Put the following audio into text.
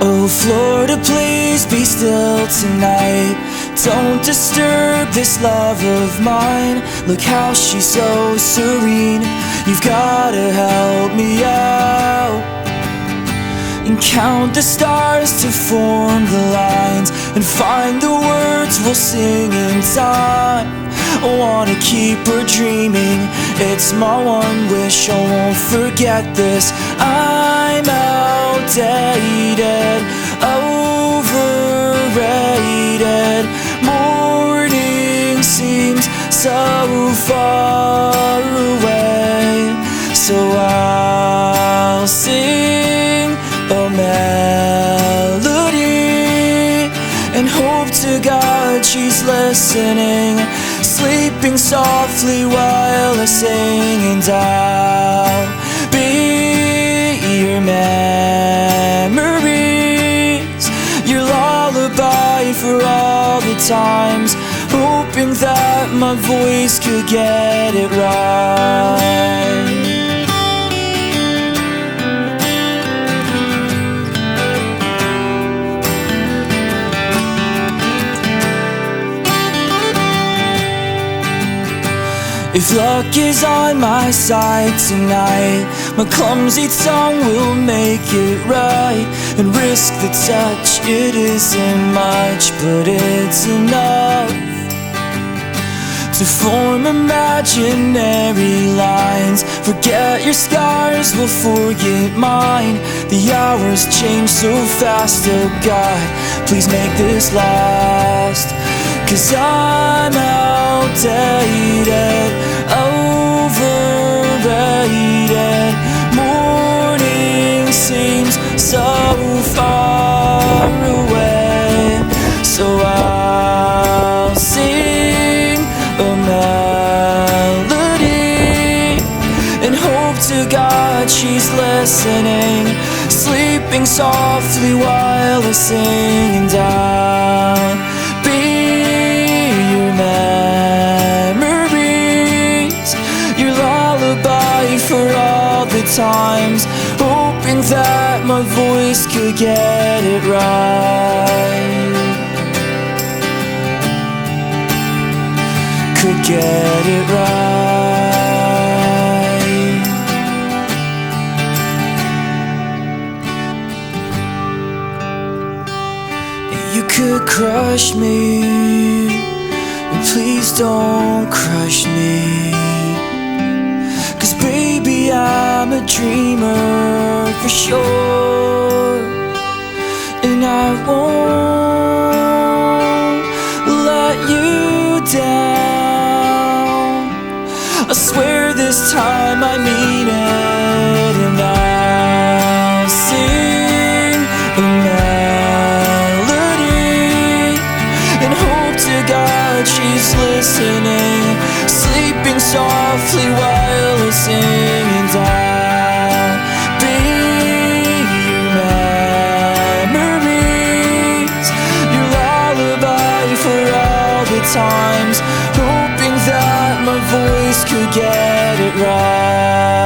Oh, Florida, please be still tonight. Don't disturb this love of mine. Look how she's so serene. You've gotta help me out and count the stars to form the lines and find the words we'll sing in time. I wanna keep her dreaming. It's my one wish, I won't forget this. I'm outdated, overrated. Morning seems so far away, so I'll sing a melody and hope to God she's listening, sleeping softly while I sing, and I'll be your memories, your lullaby for all the times, hoping that my voice could get it right. If luck is on my side tonight, my clumsy tongue will make it right and risk the touch. It isn't much, but it's enough to form imaginary lines. Forget your scars, we'll forget mine. The hours change so fast, oh God, please make this last. 'Cause I'm outdated, overrated. Morning seems so far away, so I'll sing a melody and hope to God she's listening, sleeping softly while I sing, and I'll be your memories, your lullaby for all the times, hoping that my voice could get it right, could get it right. You could crush me, but please don't crush me. 'Cause baby, I'm a dreamer for sure, and I won't let you down. I swear this time I mean it, and I'll sing a melody and hope to God she's listening, sleeping softly while I sing, and I'll be your memories, your lullaby for all the times, hoping that my voice could get it right.